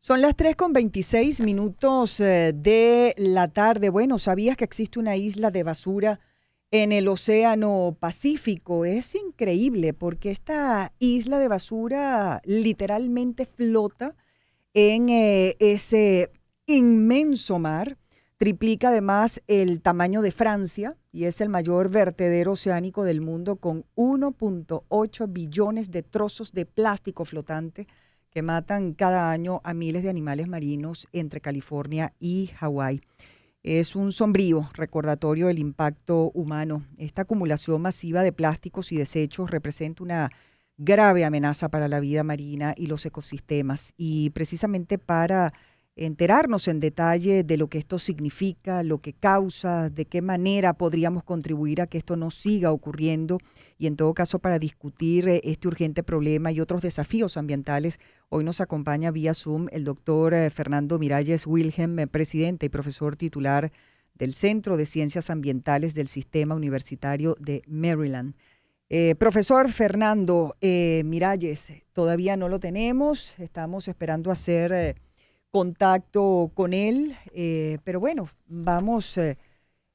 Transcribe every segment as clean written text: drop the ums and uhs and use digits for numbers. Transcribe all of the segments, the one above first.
Son las 3:26 de la tarde. Bueno, ¿sabías que existe una isla de basura en el Océano Pacífico? Es increíble porque esta isla de basura literalmente flota en ese inmenso mar. Triplica además el tamaño de Francia y es el mayor vertedero oceánico del mundo con 1.8 billones de trozos de plástico flotante que matan cada año a miles de animales marinos entre California y Hawái. Es un sombrío recordatorio del impacto humano. Esta acumulación masiva de plásticos y desechos representa una grave amenaza para la vida marina y los ecosistemas. Y precisamente para enterarnos en detalle de lo que esto significa, lo que causa, de qué manera podríamos contribuir a que esto no siga ocurriendo y en todo caso para discutir este urgente problema y otros desafíos ambientales, hoy nos acompaña vía Zoom el doctor Fernando Miralles Wilhelm, presidente y profesor titular del Centro de Ciencias Ambientales del Sistema Universitario de Maryland. Profesor Fernando Miralles, todavía no lo tenemos, estamos esperando hacer contacto con él, pero bueno, vamos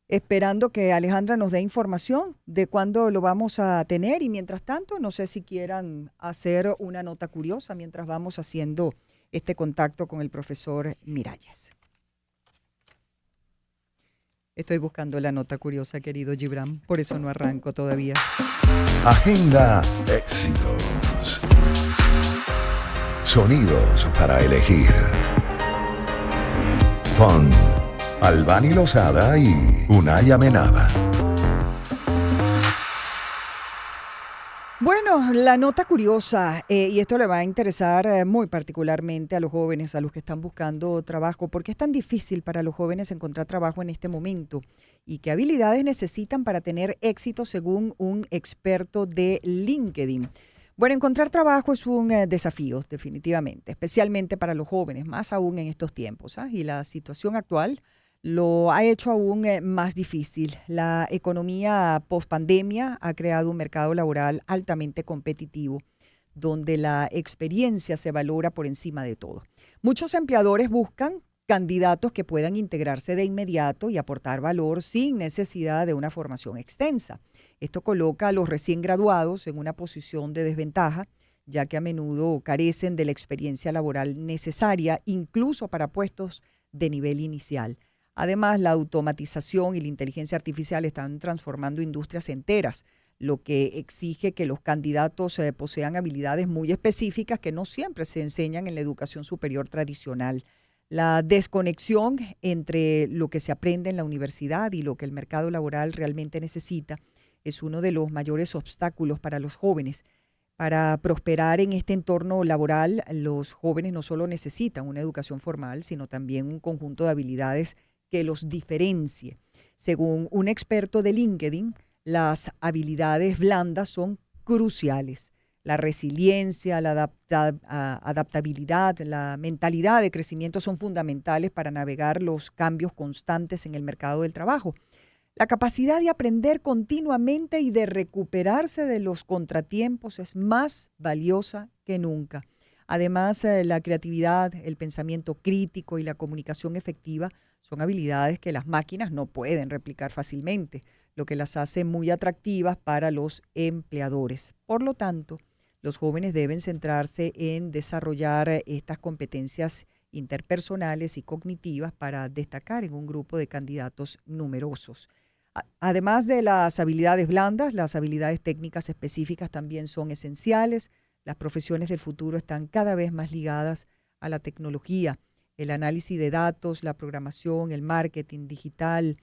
esperando que Alejandra nos dé información de cuándo lo vamos a tener y mientras tanto, no sé si quieran hacer una nota curiosa mientras vamos haciendo este contacto con el profesor Miralles. Estoy buscando la nota curiosa, querido Gibran, por eso no arranco todavía. Agenda Éxitos. Sonidos para elegir. Con Albany Lozada y Unay Amenábar. Bueno, la nota curiosa, y esto le va a interesar muy particularmente a los jóvenes, a los que están buscando trabajo. ¿Por qué es tan difícil para los jóvenes encontrar trabajo en este momento? ¿Y qué habilidades necesitan para tener éxito según un experto de LinkedIn? Bueno, encontrar trabajo es un desafío, definitivamente, especialmente para los jóvenes, más aún en estos tiempos, ¿ah? Y la situación actual lo ha hecho aún más difícil. La economía post-pandemia ha creado un mercado laboral altamente competitivo, donde la experiencia se valora por encima de todo. Muchos empleadores buscan candidatos que puedan integrarse de inmediato y aportar valor sin necesidad de una formación extensa. Esto coloca a los recién graduados en una posición de desventaja, ya que a menudo carecen de la experiencia laboral necesaria, incluso para puestos de nivel inicial. Además, la automatización y la inteligencia artificial están transformando industrias enteras, lo que exige que los candidatos posean habilidades muy específicas que no siempre se enseñan en la educación superior tradicional. La desconexión entre lo que se aprende en la universidad y lo que el mercado laboral realmente necesita es uno de los mayores obstáculos para los jóvenes. Para prosperar en este entorno laboral, los jóvenes no solo necesitan una educación formal, sino también un conjunto de habilidades que los diferencie. Según un experto de LinkedIn, las habilidades blandas son cruciales. La resiliencia, la adaptabilidad, la mentalidad de crecimiento son fundamentales para navegar los cambios constantes en el mercado del trabajo. La capacidad de aprender continuamente y de recuperarse de los contratiempos es más valiosa que nunca. Además, la creatividad, el pensamiento crítico y la comunicación efectiva son habilidades que las máquinas no pueden replicar fácilmente, lo que las hace muy atractivas para los empleadores. Por lo tanto, los jóvenes deben centrarse en desarrollar estas competencias interpersonales y cognitivas para destacar en un grupo de candidatos numerosos. Además de las habilidades blandas, las habilidades técnicas específicas también son esenciales. Las profesiones del futuro están cada vez más ligadas a la tecnología. El análisis de datos, la programación, el marketing digital,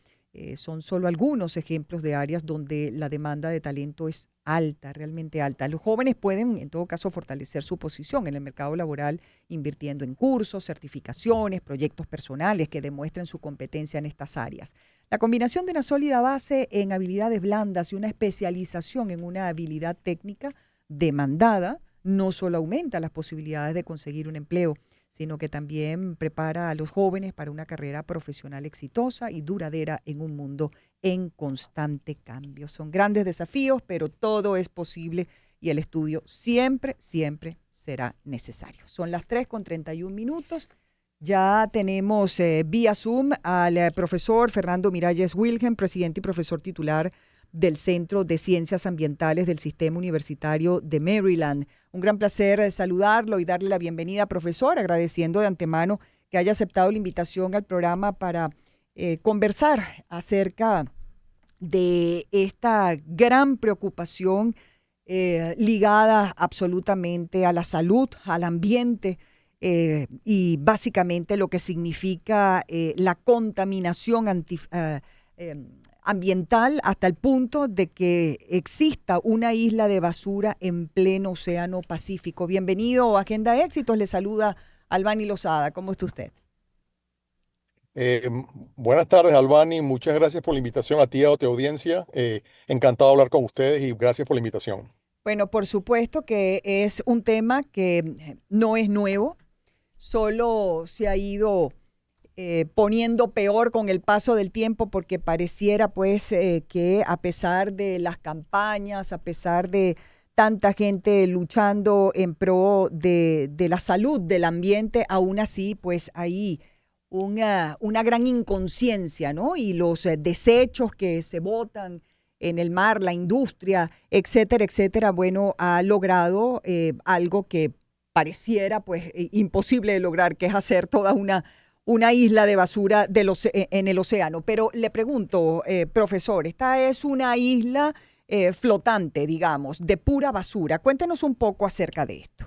son solo algunos ejemplos de áreas donde la demanda de talento es alta, realmente alta. Los jóvenes pueden, en todo caso, fortalecer su posición en el mercado laboral invirtiendo en cursos, certificaciones, proyectos personales que demuestren su competencia en estas áreas. La combinación de una sólida base en habilidades blandas y una especialización en una habilidad técnica demandada no solo aumenta las posibilidades de conseguir un empleo, sino que también prepara a los jóvenes para una carrera profesional exitosa y duradera en un mundo en constante cambio. Son grandes desafíos, pero todo es posible y el estudio siempre, siempre será necesario. Son las 3:31. Ya tenemos vía Zoom al profesor Fernando Miralles Wilhelm, presidente y profesor titular del Centro de Ciencias Ambientales del Sistema Universitario de Maryland. Un gran placer saludarlo y darle la bienvenida, profesor, agradeciendo de antemano que haya aceptado la invitación al programa para conversar acerca de esta gran preocupación ligada absolutamente a la salud, al ambiente, y básicamente lo que significa la contaminación ambiental hasta el punto de que exista una isla de basura en pleno Océano Pacífico. Bienvenido a Agenda Éxitos, le saluda Albany Lozada. ¿Cómo está usted? Eh, Buenas tardes, Albany. Muchas gracias por la invitación a ti y a tu audiencia. Encantado de hablar con ustedes y gracias por la invitación. Bueno, por supuesto que es un tema que no es nuevo, solo se ha ido poniendo peor con el paso del tiempo porque pareciera pues que a pesar de las campañas, a pesar de tanta gente luchando en pro de la salud del ambiente, aún así pues hay una gran inconsciencia, ¿no? Y los desechos que se botan en el mar, la industria, etcétera, bueno, ha logrado algo que pareciera pues imposible de lograr, que es hacer toda una isla de basura en el océano. Pero le pregunto, profesor, esta es una isla flotante, digamos, de pura basura. Cuéntenos un poco acerca de esto.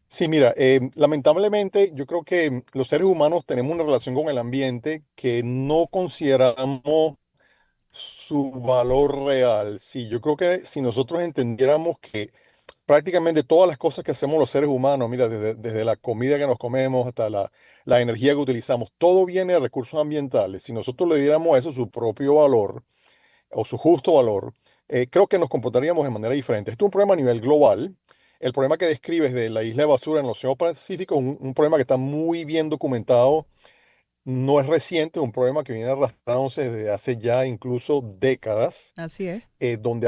Sí, mira, lamentablemente yo creo que los seres humanos tenemos una relación con el ambiente que no consideramos su valor real. Sí, yo creo que si nosotros entendiéramos que prácticamente todas las cosas que hacemos los seres humanos, mira, desde la comida que nos comemos hasta la energía que utilizamos, todo viene de recursos ambientales. Si nosotros le diéramos a eso su propio valor o su justo valor, creo que nos comportaríamos de manera diferente. Esto es un problema a nivel global. El problema que describes de la isla de basura en el Océano Pacífico es un problema que está muy bien documentado. No es reciente, es un problema que viene arrastrándose desde hace ya incluso décadas, Así es. donde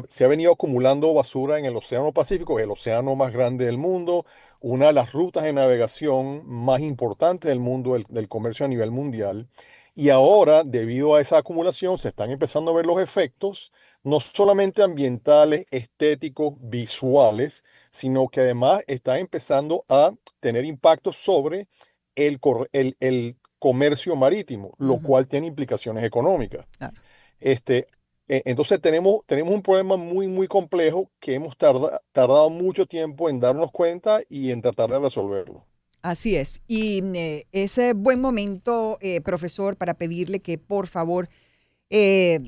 se ha venido acumulando basura en el Océano Pacífico, el océano más grande del mundo, una de las rutas de navegación más importantes del mundo, del comercio a nivel mundial. Y ahora, debido a esa acumulación, se están empezando a ver los efectos, no solamente ambientales, estéticos, visuales, sino que además está empezando a tener impactos sobre el comercio marítimo, lo Ujú. cual tiene implicaciones económicas. Claro. Este, entonces tenemos un problema muy, muy complejo que hemos tardado mucho tiempo en darnos cuenta y en tratar de resolverlo. Así es. Y es buen momento, profesor, para pedirle que por favor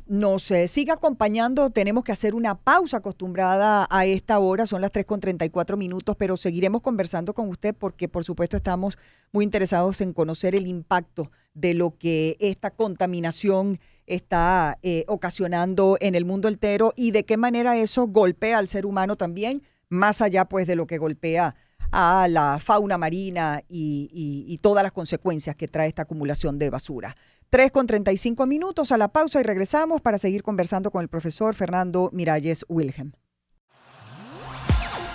nos siga acompañando. Tenemos que hacer una pausa acostumbrada a esta hora, son las 3:34, pero seguiremos conversando con usted porque por supuesto estamos muy interesados en conocer el impacto de lo que esta contaminación está ocasionando en el mundo entero y de qué manera eso golpea al ser humano también, más allá pues de lo que golpea a la fauna marina y todas las consecuencias que trae esta acumulación de basura. 3:35, a la pausa y regresamos para seguir conversando con el profesor Fernando Miralles Wilhelm.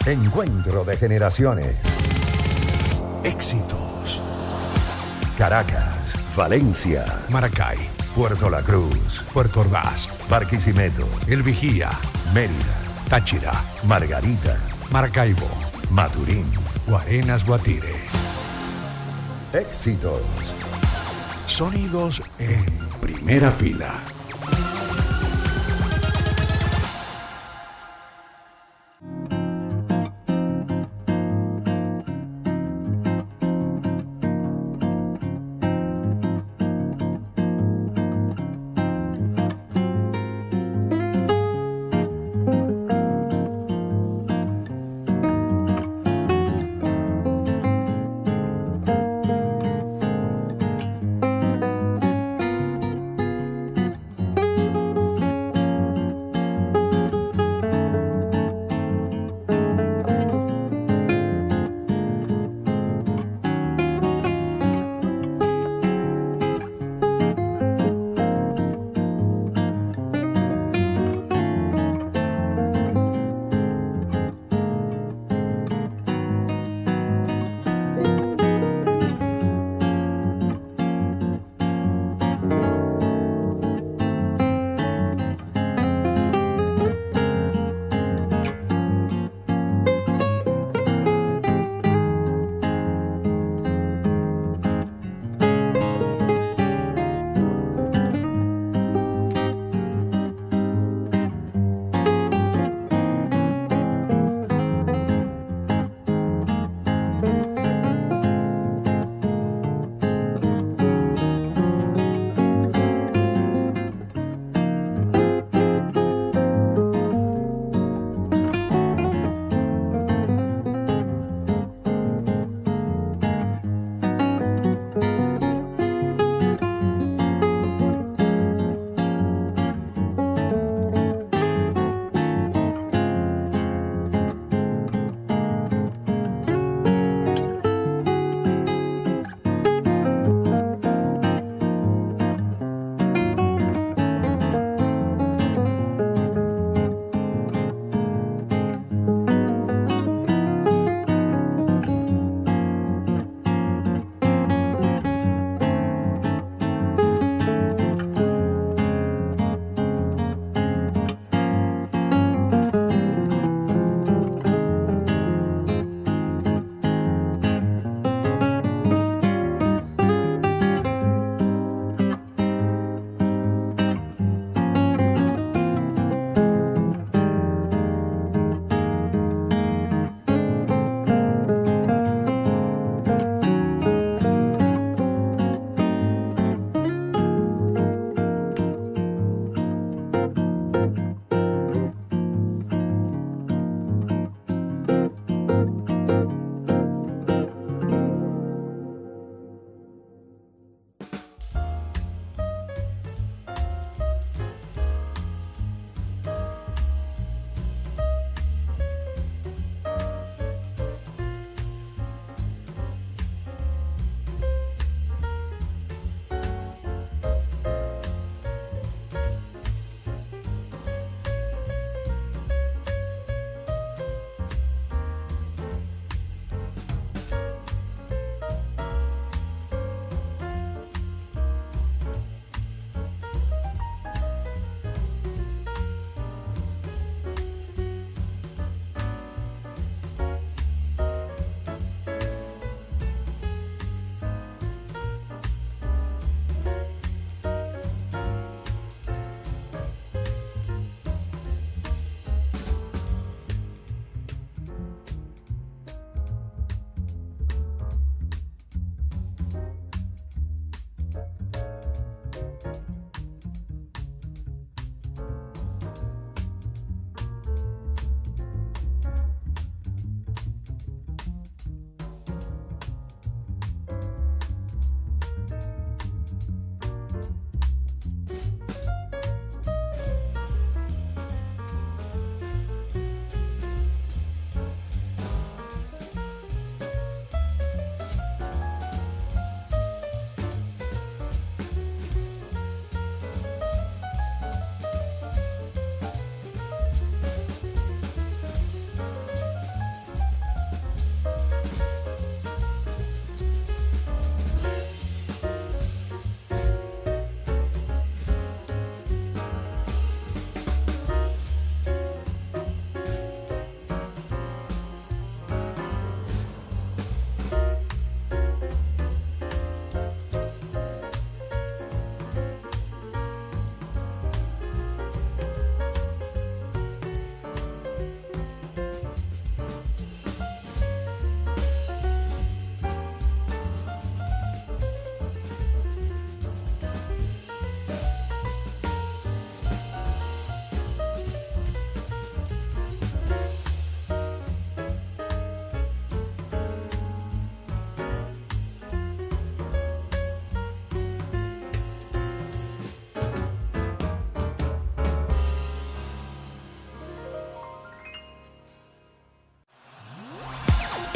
Encuentro de generaciones. Éxitos. Caracas, Valencia, Maracay, Puerto La Cruz, Puerto Ordaz, Barquisimeto, El Vigía, Mérida, Táchira, Margarita, Maracaibo, Maturín. Guarenas, Guatire. Éxitos. Sonidos en primera fila.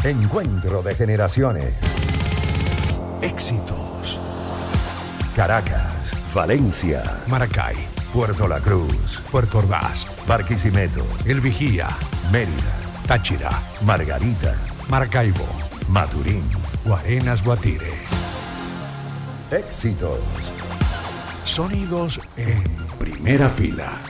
Encuentro de generaciones. Éxitos. Caracas, Valencia, Maracay, Puerto La Cruz, Puerto Ordaz, Barquisimeto, El Vigía, Mérida, Táchira, Margarita, Maracaibo, Maturín. Guarenas, Guatire. Éxitos. Sonidos en primera fila.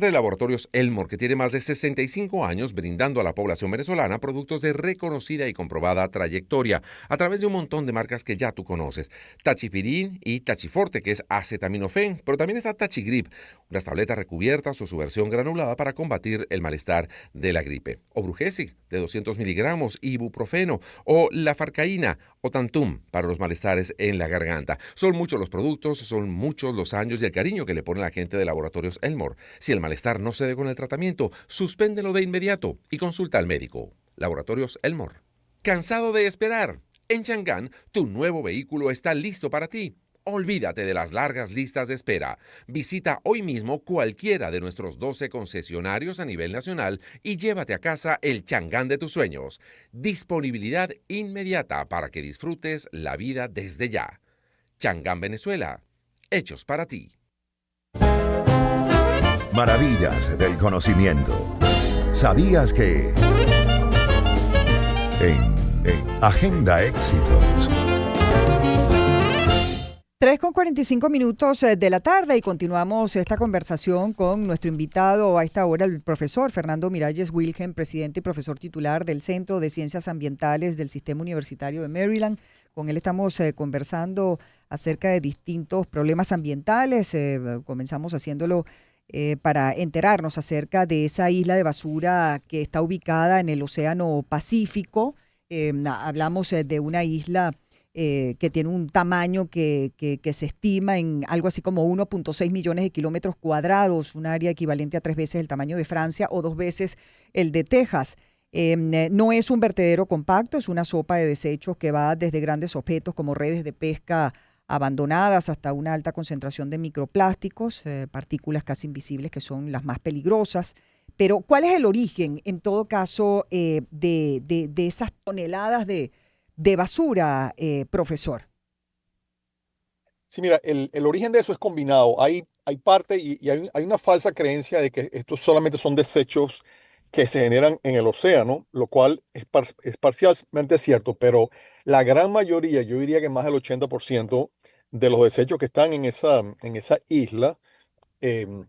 De Laboratorios Elmore, que tiene más de 65 años brindando a la población venezolana productos de reconocida y comprobada trayectoria a través de un montón de marcas que ya tú conoces. Tachifirin y Tachiforte, que es acetaminofén, pero también está Tachigrip, unas tabletas recubiertas o su versión granulada para combatir el malestar de la gripe. O Brugesic, de 200 miligramos, ibuprofeno, o la farcaína o Tantum para los malestares en la garganta. Son muchos los productos, son muchos los años y el cariño que le pone la gente de Laboratorios Elmore. Si el malestar no cede con el tratamiento, suspéndelo de inmediato y consulta al médico. Laboratorios Elmore. ¿Cansado de esperar? En Chang'an, tu nuevo vehículo está listo para ti. Olvídate de las largas listas de espera. Visita hoy mismo cualquiera de nuestros 12 concesionarios a nivel nacional y llévate a casa el Chang'an de tus sueños. Disponibilidad inmediata para que disfrutes la vida desde ya. Chang'an Venezuela. Hechos para ti. Maravillas del conocimiento. ¿Sabías que en Agenda Éxitos? 3:45 de la tarde y continuamos esta conversación con nuestro invitado a esta hora, el profesor Fernando Miralles Wilhelm, presidente y profesor titular del Centro de Ciencias Ambientales del Sistema Universitario de Maryland. Con él estamos conversando acerca de distintos problemas ambientales. Comenzamos haciéndolo para enterarnos acerca de esa isla de basura que está ubicada en el Océano Pacífico. Hablamos de una isla que tiene un tamaño que se estima en algo así como 1.6 millones de kilómetros cuadrados, un área equivalente a 3 veces el tamaño de Francia o 2 veces el de Texas. No es un vertedero compacto, es una sopa de desechos que va desde grandes objetos como redes de pesca abandonadas hasta una alta concentración de microplásticos, partículas casi invisibles que son las más peligrosas. Pero, ¿cuál es el origen, en todo caso, de esas toneladas de basura, profesor? Sí, mira, el origen de eso es combinado. Hay parte y hay una falsa creencia de que estos solamente son desechos que se generan en el océano, lo cual es parcialmente cierto, pero la gran mayoría, yo diría que más del 80% de los desechos que están en esa isla, em,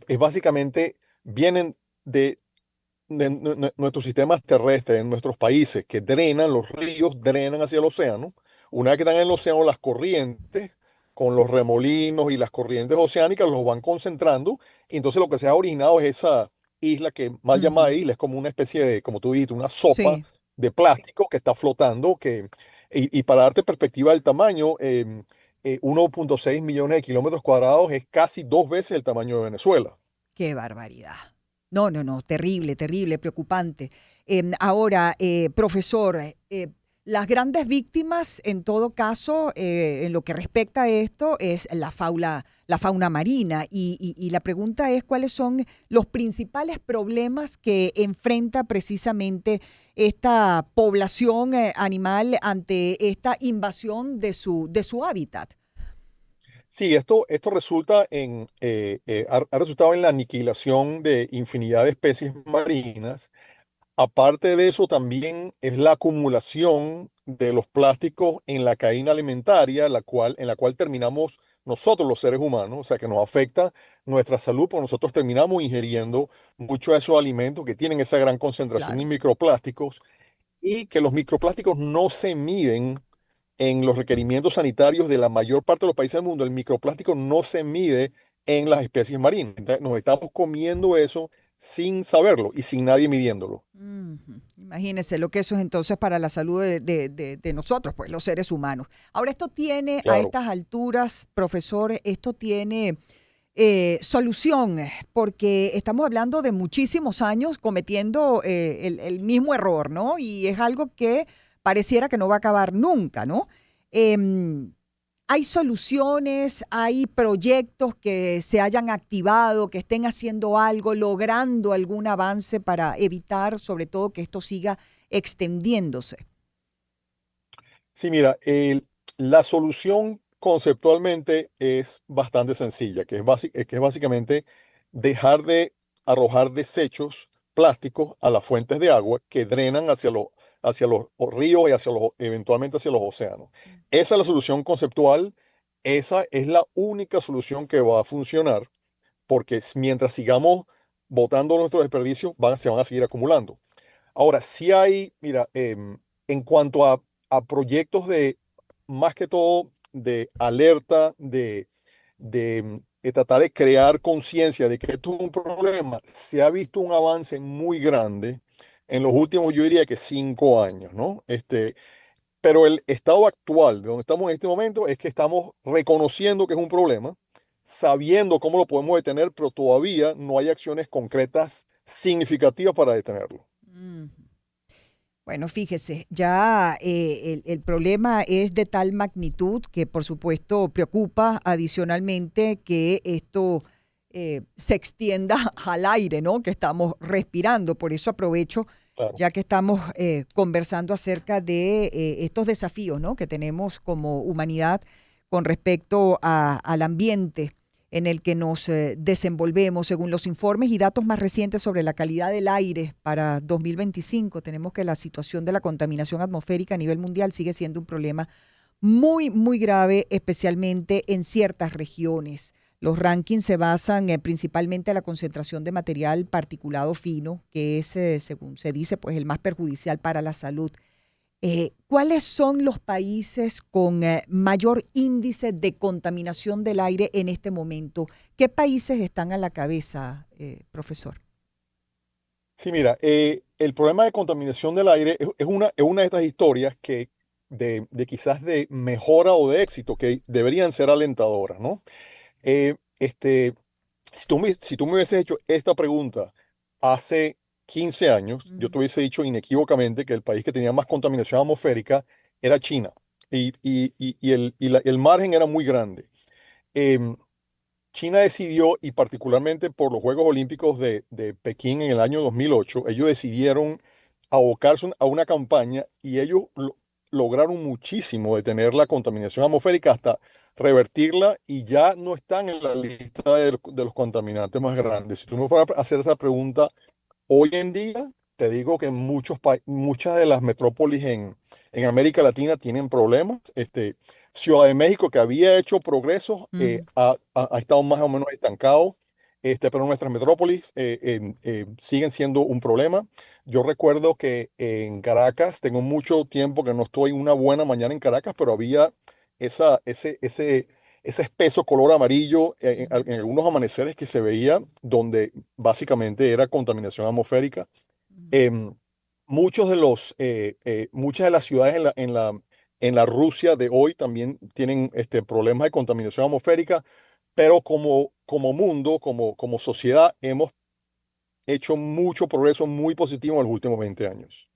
es básicamente, vienen de nuestros sistemas terrestres, en nuestros países, que drenan, los ríos drenan hacia el océano. Una vez que están en el océano, las corrientes, con los remolinos y las corrientes oceánicas, los van concentrando. Y entonces lo que se ha originado es esa isla que mal llamada Ujú. isla, es como una especie de, como tú dijiste, una sopa Sí, de plástico que está flotando. Y para darte perspectiva del tamaño, 1,6 millones de kilómetros cuadrados es casi 2 veces el tamaño de Venezuela. qué barbaridad. No, no, no, terrible, terrible, preocupante. Ahora, profesor, las grandes víctimas, en todo caso, en lo que respecta a esto, es la fauna marina. Y la pregunta es, ¿cuáles son los principales problemas que enfrenta precisamente esta población animal ante esta invasión de su hábitat? Sí, esto resulta ha resultado en la aniquilación de infinidad de especies marinas. Aparte de eso, también es la acumulación de los plásticos en la cadena alimentaria, en la cual terminamos nosotros los seres humanos, o sea que nos afecta nuestra salud, porque nosotros terminamos ingiriendo muchos de esos alimentos que tienen esa gran concentración Claro. en microplásticos y que los microplásticos no se miden en los requerimientos sanitarios de la mayor parte de los países del mundo. El microplástico no se mide en las especies marinas. Entonces, nos estamos comiendo eso sin saberlo y sin nadie midiéndolo. Ujú. Imagínese lo que eso es entonces para la salud de nosotros, pues los seres humanos. Ahora, esto tiene a Claro. estas alturas, profesor, esto tiene solución, porque estamos hablando de muchísimos años cometiendo el mismo error, ¿no? Y es algo que pareciera que no va a acabar nunca, ¿no? Em, ¿Hay soluciones, hay proyectos que se hayan activado, que estén haciendo algo, logrando algún avance para evitar, sobre todo, que esto siga extendiéndose? Sí, mira, la solución conceptualmente es bastante sencilla, que es básicamente dejar de arrojar desechos plásticos a las fuentes de agua que drenan hacia los ríos y eventualmente hacia los océanos. Esa es la solución conceptual, esa es la única solución que va a funcionar, porque mientras sigamos botando nuestros desperdicios, se van a seguir acumulando. Ahora, sí hay, mira, en cuanto a proyectos más que todo, de alerta, de tratar de crear conciencia de que esto es un problema, se ha visto un avance muy grande en los últimos, yo diría que 5 años, ¿no? Pero el estado actual de donde estamos en este momento es que estamos reconociendo que es un problema, sabiendo cómo lo podemos detener, pero todavía no hay acciones concretas significativas para detenerlo. Mm. Bueno, fíjese, ya el problema es de tal magnitud que por supuesto preocupa adicionalmente que esto se extienda al aire, ¿no? Que estamos respirando. Por eso aprovecho, Claro. ya que estamos conversando acerca de estos desafíos, ¿no? Que tenemos como humanidad con respecto al ambiente en el que nos desenvolvemos. Según los informes y datos más recientes sobre la calidad del aire para 2025, tenemos que la situación de la contaminación atmosférica a nivel mundial sigue siendo un problema muy, muy grave, especialmente en ciertas regiones. Los rankings se basan principalmente en la concentración de material particulado fino, que es, según se dice, pues el más perjudicial para la salud. ¿Cuáles son los países con mayor índice de contaminación del aire en este momento? ¿Qué países están a la cabeza, profesor? Sí, mira, el problema de contaminación del aire es una de estas historias de quizás de mejora o de éxito que deberían ser alentadoras, ¿no? Eh, este, si tú me hubieses hecho esta pregunta hace 15 años, yo Ujú. te hubiese dicho inequívocamente que el país que tenía más contaminación atmosférica era China. el margen era muy grande. Em, China decidió, y particularmente por los Juegos Olímpicos de Pekín en el año 2008, ellos decidieron abocarse a una campaña y ellos lograron muchísimo detener la contaminación atmosférica hasta revertirla y ya no están en la lista de los contaminantes más grandes. Si tú me fueras a hacer esa pregunta, hoy en día, te digo que muchas de las metrópolis en América Latina tienen problemas. Ciudad de México, que había hecho progresos, Mm, ha estado más o menos estancado, pero nuestras metrópolis siguen siendo un problema. Yo recuerdo que en Caracas, tengo mucho tiempo que no estoy una buena mañana en Caracas, pero había esa, ese espeso color amarillo en algunos amaneceres que se veía, donde básicamente era contaminación atmosférica. mm. Em, muchas de las ciudades en la Rusia de hoy también tienen problemas de contaminación atmosférica, pero como mundo, como sociedad, hemos hecho mucho progreso muy positivo en los últimos 20 años.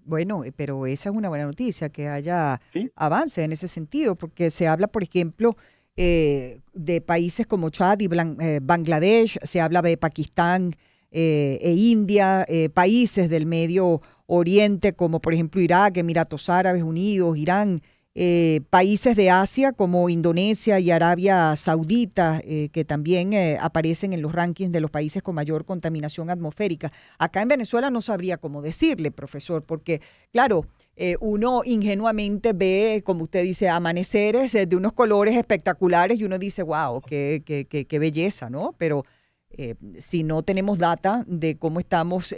Bueno, pero esa es una buena noticia, que haya ¿Sí? avance en ese sentido, porque se habla, por ejemplo, de países como Chad y Bangladesh, se habla de Pakistán e India, países del Medio Oriente como por ejemplo Irak, Emiratos Árabes Unidos, Irán, países de Asia como Indonesia y Arabia Saudita, que también aparecen en los rankings de los países con mayor contaminación atmosférica. Acá en Venezuela no sabría cómo decirle, profesor, porque, claro, uno ingenuamente ve, como usted dice, amaneceres de unos colores espectaculares y uno dice, wow, qué belleza, ¿no? Pero si no tenemos data de cómo estamos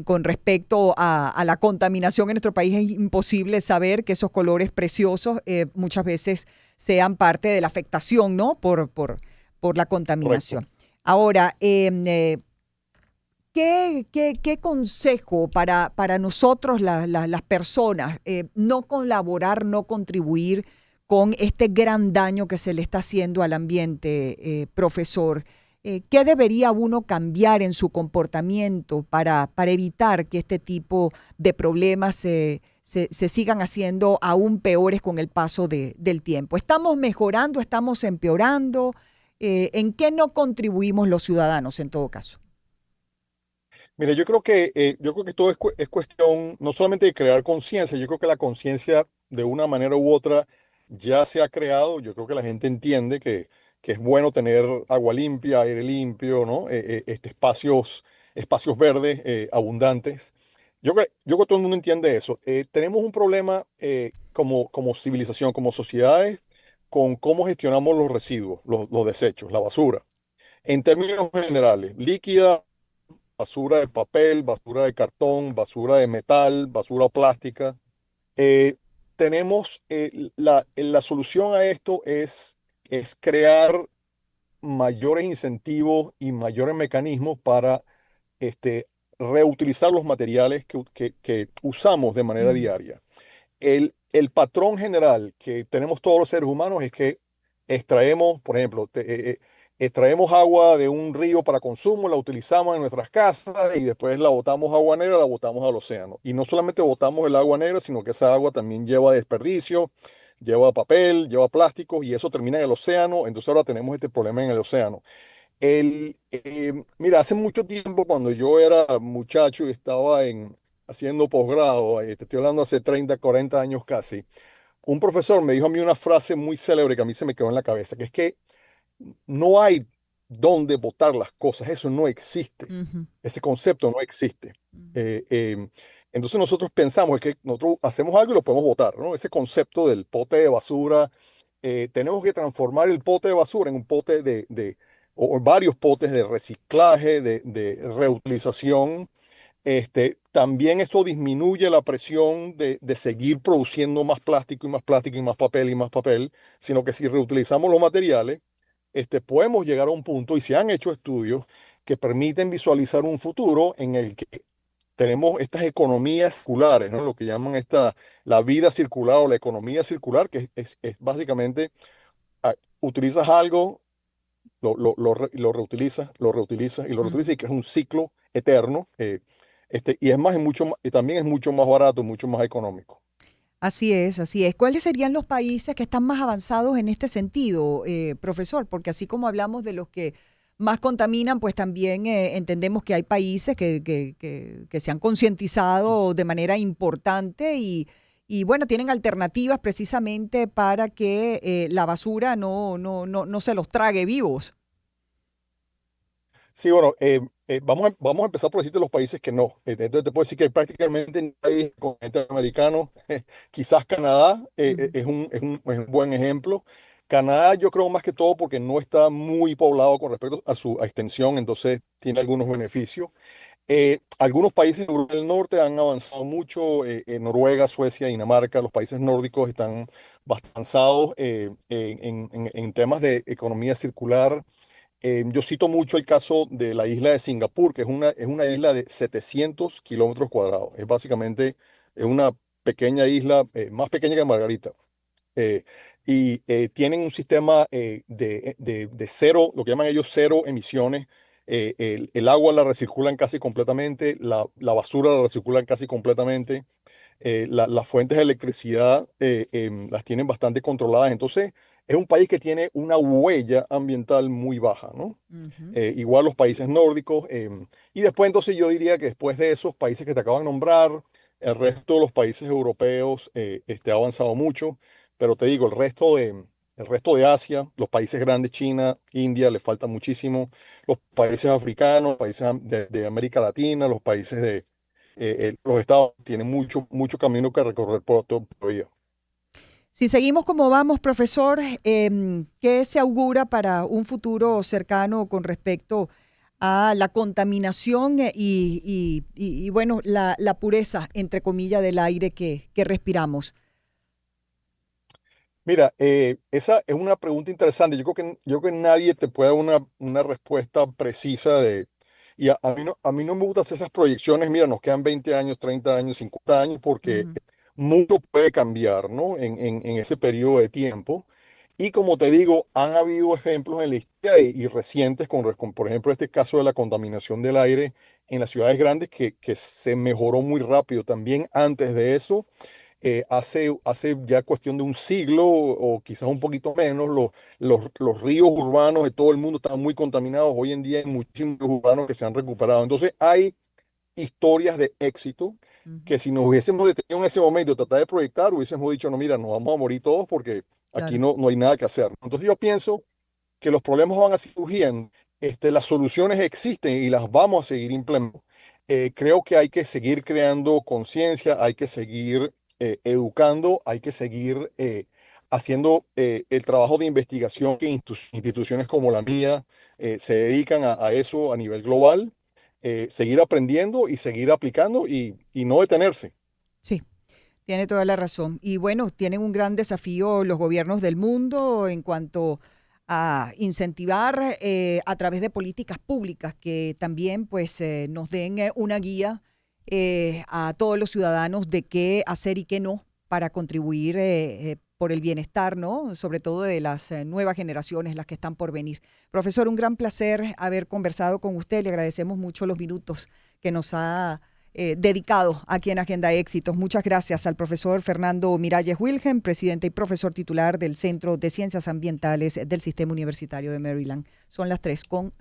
con respecto a la contaminación en nuestro país, es imposible saber que esos colores preciosos muchas veces sean parte de la afectación, ¿no? Por la Correcto. contaminación. Ahora, ¿qué consejo para nosotros, las personas, no colaborar, no contribuir con este gran daño que se le está haciendo al ambiente, profesor? ¿Qué debería uno cambiar en su comportamiento para evitar que este tipo de problemas se sigan haciendo aún peores con el paso del tiempo? ¿Estamos mejorando, estamos empeorando? ¿En qué no contribuimos los ciudadanos en todo caso? Mira, yo creo que todo es cuestión no solamente de crear conciencia, yo creo que la conciencia de una manera u otra ya se ha creado. Yo creo que la gente entiende que es bueno tener agua limpia, aire limpio, ¿no? Espacios verdes abundantes. Yo creo que todo el mundo entiende eso. Tenemos un problema como civilización, como sociedades, con cómo gestionamos los residuos, los desechos, la basura. En términos generales, líquida, basura de papel, basura de cartón, basura de metal, basura plástica. Eh, la solución a esto es crear mayores incentivos y mayores mecanismos para este, reutilizar los materiales que usamos de manera Mm, diaria. El patrón general que tenemos todos los seres humanos es que extraemos, por ejemplo, extraemos agua de un río para consumo, la utilizamos en nuestras casas y después la botamos a agua negra, la botamos al océano. Y no solamente botamos el agua negra, sino que esa agua también lleva desperdicio, lleva papel, lleva plástico y eso termina en el océano. Entonces ahora tenemos este problema en el océano. Mira, hace mucho tiempo cuando yo era muchacho y estaba haciendo posgrado, te estoy hablando hace 30, 40 años casi, un profesor me dijo a mí una frase muy célebre que a mí se me quedó en la cabeza, que es que no hay dónde botar las cosas, eso no existe, ujú, ese concepto no existe. mm, Entonces nosotros pensamos que nosotros hacemos algo y lo podemos botar, ¿no? Ese concepto del pote de basura, tenemos que transformar el pote de basura en un pote o varios potes de reciclaje, de reutilización. También esto disminuye la presión de seguir produciendo más plástico y más plástico y más papel y más papel, sino que si reutilizamos los materiales, podemos llegar a un punto, y se han hecho estudios que permiten visualizar un futuro en el que tenemos estas economías circulares, ¿no? Lo que llaman la vida circular o la economía circular, que es básicamente, utilizas algo, lo reutilizas, lo reutilizas y lo reutilizas, ujú. y que es un ciclo eterno. Y es más, y también es mucho más barato, mucho más económico. Así es, así es. ¿Cuáles serían los países que están más avanzados en este sentido, profesor? Porque así como hablamos de los que más contaminan, pues también entendemos que hay países que se han concientizado de manera importante y bueno, tienen alternativas precisamente para que la basura no se los trague vivos. Sí, bueno, vamos a empezar por decirte los países que no. Entonces te puedo decir que prácticamente en el continente americano, quizás Canadá Ujú, es un buen ejemplo. Canadá yo creo más que todo porque no está muy poblado con respecto a su extensión, entonces tiene algunos beneficios. Algunos países de Europa del Norte han avanzado mucho, Noruega, Suecia, Dinamarca, los países nórdicos están bastante avanzados en temas de economía circular. Yo cito mucho el caso de la isla de Singapur, que es una isla de 700 kilómetros cuadrados. Es una pequeña isla, más pequeña que Margarita. eh, y tienen un sistema de cero, lo que llaman ellos cero emisiones. El agua la recirculan casi completamente, la basura la recirculan casi completamente, las fuentes de electricidad las tienen bastante controladas. Entonces, es un país que tiene una huella ambiental muy baja, ¿no? ujú. Igual los países nórdicos. Y después, entonces, yo diría que después de esos países que te acaban de nombrar, el resto de los países europeos ha avanzado mucho. Pero te digo, el resto de Asia, los países grandes, China, India, les falta muchísimo. Los países africanos, países de América Latina, los países los estados tienen mucho, mucho camino que recorrer por todavía. Si seguimos como vamos, profesor, ¿qué se augura para un futuro cercano con respecto a la contaminación y, bueno, la pureza, entre comillas, del aire que respiramos? Mira, esa es una pregunta interesante. Yo creo que nadie te puede dar una respuesta precisa y a mí no me gustan hacer esas proyecciones. Mira, nos quedan 20 años, 30 años, 50 años, porque Ujú, mucho puede cambiar, ¿no? En ese periodo de tiempo. Y como te digo, han habido ejemplos en la historia y recientes por ejemplo, este caso de la contaminación del aire en las ciudades grandes que se mejoró muy rápido. También antes de eso, hace ya cuestión de un siglo o quizás un poquito menos, los ríos urbanos de todo el mundo estaban muy contaminados. Hoy en día hay muchísimos ríos urbanos que se han recuperado. Entonces hay historias de éxito ujú, que si nos hubiésemos detenido en ese momento, tratar de proyectar, hubiésemos dicho, no, mira, nos vamos a morir todos porque aquí claro. no hay nada que hacer. Entonces yo pienso que los problemas van a seguir surgiendo, las soluciones existen y las vamos a seguir implementando. Creo que hay que seguir creando conciencia, hay que seguir educando, hay que seguir haciendo el trabajo de investigación que instituciones como la mía se dedican a eso a nivel global, seguir aprendiendo y seguir aplicando y no detenerse. Sí, tiene toda la razón. Y bueno, tienen un gran desafío los gobiernos del mundo en cuanto a incentivar a través de políticas públicas que también pues nos den una guía a todos los ciudadanos de qué hacer y qué no para contribuir por el bienestar, ¿no? Sobre todo de las nuevas generaciones, las que están por venir. Profesor, un gran placer haber conversado con usted. Le agradecemos mucho los minutos que nos ha dedicado aquí en Agenda Éxitos. Muchas gracias al profesor Fernando Miralles Wilhelm, presidente y profesor titular del Centro de Ciencias Ambientales del Sistema Universitario de Maryland. Son las 3:00.